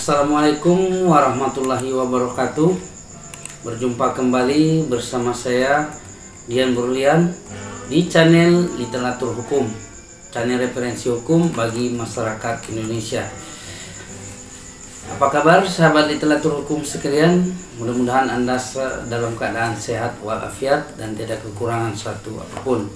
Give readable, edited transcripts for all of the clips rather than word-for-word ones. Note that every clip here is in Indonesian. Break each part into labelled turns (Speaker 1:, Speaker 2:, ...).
Speaker 1: Assalamualaikum warahmatullahi wabarakatuh. Berjumpa kembali bersama saya Dian Burlian di channel Literatur Hukum, channel referensi hukum bagi masyarakat Indonesia. Apa kabar sahabat literatur hukum sekalian? Mudah-mudahan Anda dalam keadaan sehat walafiat dan tidak kekurangan suatu apapun.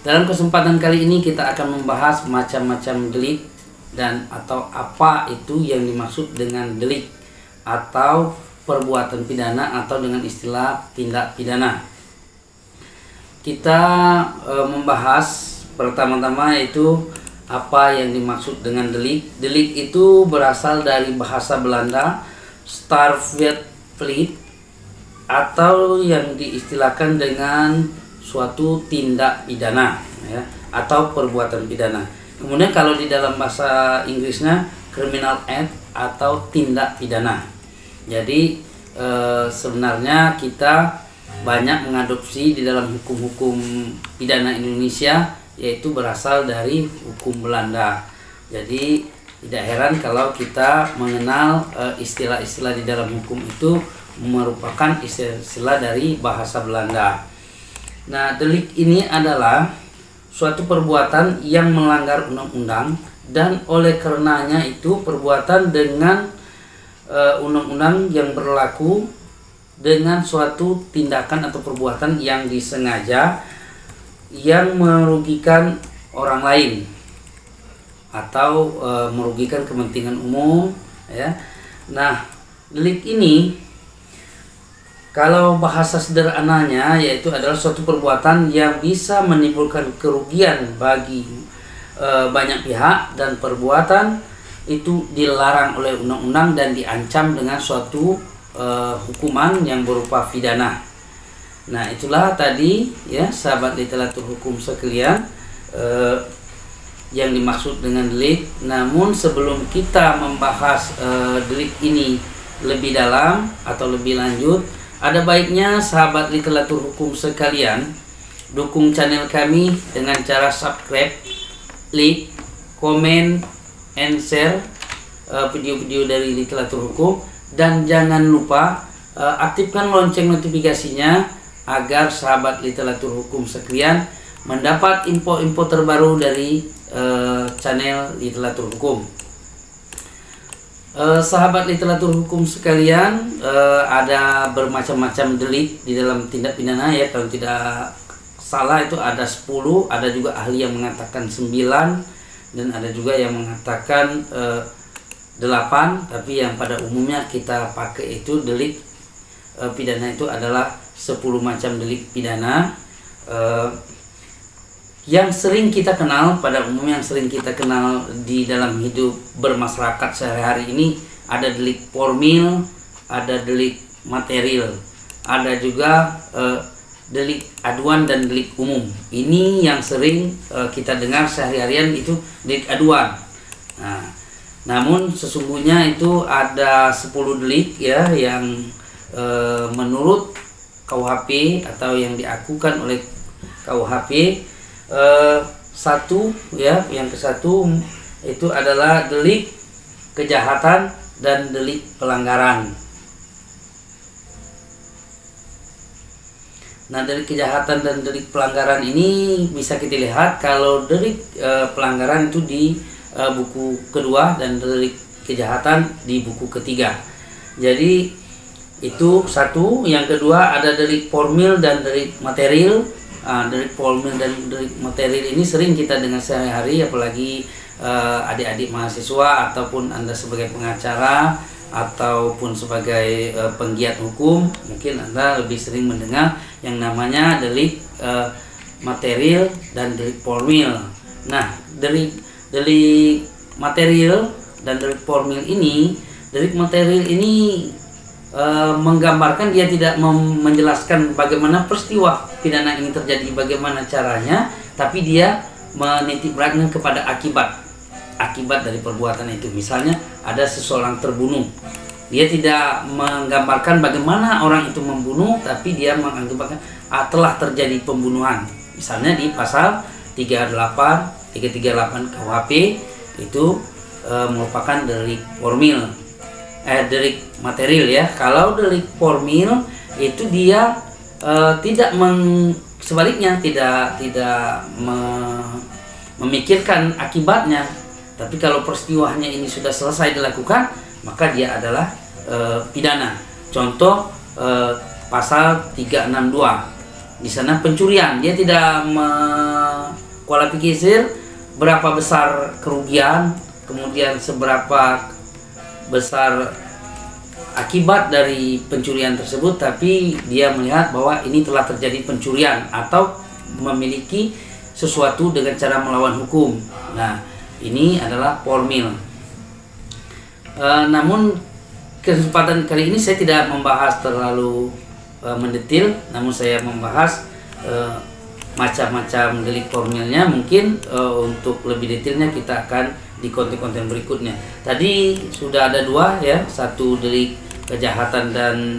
Speaker 1: Dalam kesempatan kali ini kita akan membahas macam-macam delik dan atau apa itu yang dimaksud dengan delik atau perbuatan pidana atau dengan istilah tindak pidana. Kita membahas pertama-tama yaitu apa yang dimaksud dengan delik. Delik itu berasal dari bahasa Belanda strafrecht atau yang diistilahkan dengan suatu tindak pidana ya, atau perbuatan pidana. Kemudian kalau di dalam bahasa Inggrisnya criminal act atau tindak pidana. Jadi sebenarnya kita banyak mengadopsi di dalam hukum-hukum pidana Indonesia yaitu berasal dari hukum Belanda. Jadi tidak heran kalau kita mengenal istilah-istilah di dalam hukum itu merupakan istilah dari bahasa Belanda. Nah, delik ini adalah suatu perbuatan yang melanggar undang-undang dan oleh karenanya itu perbuatan dengan undang-undang yang berlaku dengan suatu tindakan atau perbuatan yang disengaja yang merugikan orang lain atau merugikan kepentingan umum ya. Nah, delik ini kalau bahasa sederhananya yaitu adalah suatu perbuatan yang bisa menimbulkan kerugian bagi banyak pihak dan perbuatan itu dilarang oleh undang-undang dan diancam dengan suatu hukuman yang berupa pidana. Nah, itulah tadi ya sahabat literatur hukum sekalian yang dimaksud dengan delik. Namun sebelum kita membahas delik ini lebih dalam atau lebih lanjut, ada baiknya sahabat literatur hukum sekalian dukung channel kami dengan cara subscribe, like, komen, and share video-video dari literatur hukum, dan jangan lupa aktifkan lonceng notifikasinya agar sahabat literatur hukum sekalian mendapat info-info terbaru dari channel literatur hukum. Sahabat literatur hukum sekalian, ada bermacam-macam delik di dalam tindak pidana ya, kalau tidak salah itu ada 10, ada juga ahli yang mengatakan 9 dan ada juga yang mengatakan 8, tapi yang pada umumnya kita pakai itu delik pidana itu adalah 10 macam delik pidana yang sering kita kenal, pada umumnya yang sering kita kenal di dalam hidup bermasyarakat sehari-hari ini. Ada delik formil, ada delik material, ada juga delik aduan dan delik umum. Ini yang sering kita dengar sehari-harian itu delik aduan. Nah, namun sesungguhnya itu ada 10 delik ya yang menurut KUHP atau yang diakukan oleh KUHP. Satu ya, yang ke-1 itu adalah delik kejahatan dan delik pelanggaran. Nah, delik kejahatan dan delik pelanggaran ini bisa kita lihat kalau delik pelanggaran itu di buku kedua dan delik kejahatan di buku ketiga. Jadi itu satu. Yang kedua ada delik formil dan delik material. Delik formil dan delik material ini sering kita dengar sehari-hari, apalagi adik-adik mahasiswa ataupun Anda sebagai pengacara ataupun sebagai penggiat hukum, mungkin Anda lebih sering mendengar yang namanya delik material dan delik formil. Nah, delik material dan delik formil ini, delik material ini menggambarkan, dia tidak menjelaskan bagaimana peristiwa pidana ini terjadi, bagaimana caranya, tapi dia menitikberatkan kepada akibat dari perbuatan itu. Misalnya ada seseorang terbunuh, dia tidak menggambarkan bagaimana orang itu membunuh, tapi dia mengakibatkan telah terjadi pembunuhan. Misalnya di pasal 338 KUHP itu merupakan delik formil. delik material ya. Kalau delik formil itu dia sebaliknya tidak memikirkan akibatnya. Tapi kalau peristiwanya ini sudah selesai dilakukan, maka dia adalah pidana. Contoh pasal 362. Di sana pencurian, dia tidak mengkualifikasi berapa besar kerugian, kemudian seberapa besar akibat dari pencurian tersebut, tapi dia melihat bahwa ini telah terjadi pencurian atau memiliki sesuatu dengan cara melawan hukum. Nah, ini adalah formil. Namun kesempatan kali ini saya tidak membahas terlalu mendetil, namun saya membahas macam-macam delik formilnya. Mungkin untuk lebih detailnya kita akan di konten-konten berikutnya. Tadi sudah ada dua ya, satu delik kejahatan dan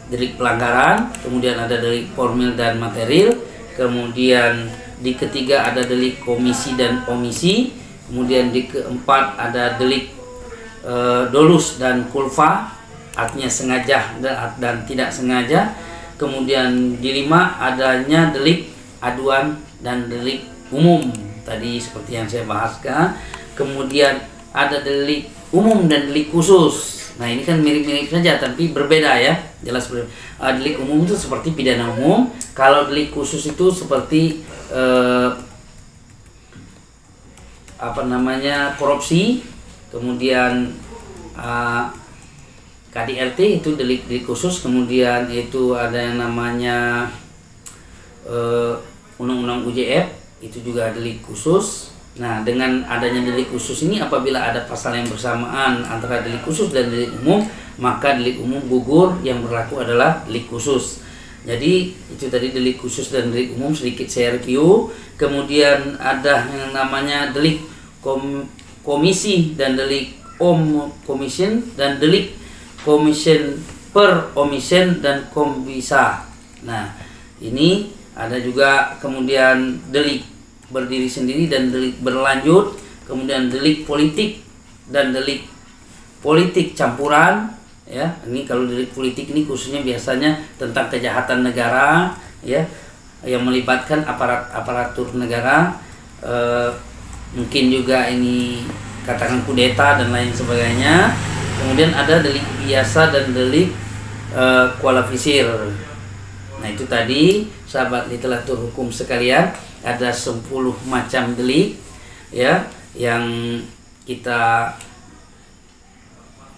Speaker 1: delik pelanggaran, kemudian ada delik formil dan material, kemudian di ketiga ada delik komisi dan omisi, kemudian di keempat ada delik dolus dan kulfa, artinya sengaja dan tidak sengaja. Kemudian di lima adanya delik aduan dan delik umum, tadi seperti yang saya bahaskan. Kemudian ada delik umum dan delik khusus. Nah, ini kan mirip-mirip saja tapi berbeda ya, jelas berbeda. Delik umum itu seperti pidana umum, kalau delik khusus itu seperti korupsi. Kemudian KDRT itu delik khusus. Kemudian itu ada yang namanya undang-undang UJF, itu juga delik khusus. Nah, dengan adanya delik khusus ini, apabila ada pasal yang bersamaan antara delik khusus dan delik umum, maka delik umum gugur, yang berlaku adalah delik khusus. Jadi itu tadi delik khusus dan delik umum sedikit saya review. Kemudian ada yang namanya delik komisi dan delik commission, dan delik commission per omission dan kombisa. Nah, ini ada juga kemudian delik berdiri sendiri dan delik berlanjut, kemudian delik politik dan delik politik campuran ya. Ini kalau delik politik ini khususnya biasanya tentang kejahatan negara ya, yang melibatkan aparatur negara, mungkin juga ini katakan kudeta dan lain sebagainya. Kemudian ada delik biasa dan delik kualifisir. Nah, itu tadi sahabat literatur hukum sekalian, ada 10 macam delik ya yang kita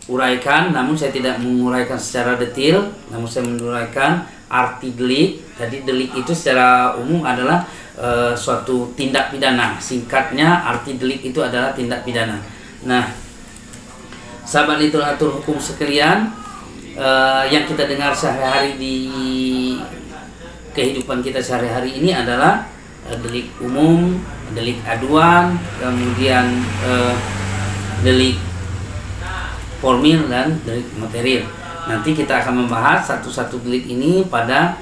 Speaker 1: uraikan, namun saya tidak menguraikan secara detail, namun saya menguraikan arti delik. Tadi delik itu secara umum adalah suatu tindak pidana. Singkatnya, arti delik itu adalah tindak pidana. Nah, sahabat literatur hukum sekalian, yang kita dengar sehari-hari di kehidupan kita sehari-hari ini adalah delik umum, delik aduan, kemudian delik formil dan delik material. Nanti kita akan membahas satu-satu delik ini pada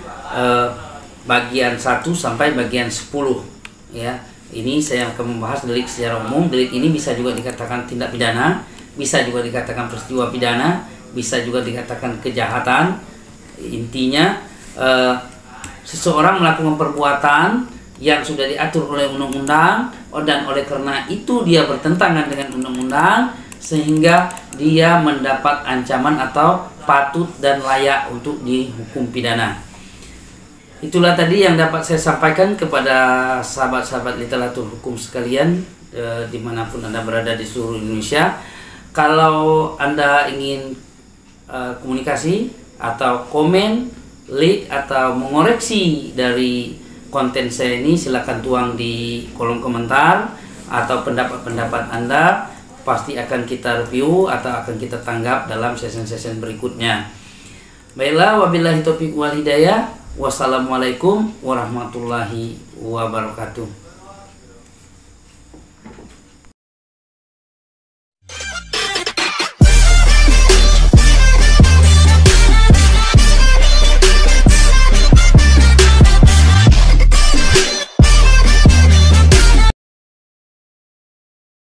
Speaker 1: bagian 1 sampai bagian 10 ya. Ini saya akan membahas delik secara umum. Delik ini bisa juga dikatakan tindak pidana, bisa juga dikatakan peristiwa pidana, bisa juga dikatakan kejahatan. Intinya seseorang melakukan perbuatan yang sudah diatur oleh undang-undang, dan oleh karena itu dia bertentangan dengan undang-undang, sehingga dia mendapat ancaman atau patut dan layak untuk dihukum pidana. Itulah tadi yang dapat saya sampaikan kepada sahabat-sahabat literatur hukum sekalian, dimanapun Anda berada di seluruh Indonesia. Kalau Anda ingin komunikasi atau komen, like atau mengoreksi dari konten saya ini, silakan tuang di kolom komentar, atau pendapat-pendapat Anda pasti akan kita review atau akan kita tanggap dalam sesi-sesi berikutnya. Baiklah, wabillahi taufiq wal hidayah. Wassalamualaikum warahmatullahi wabarakatuh.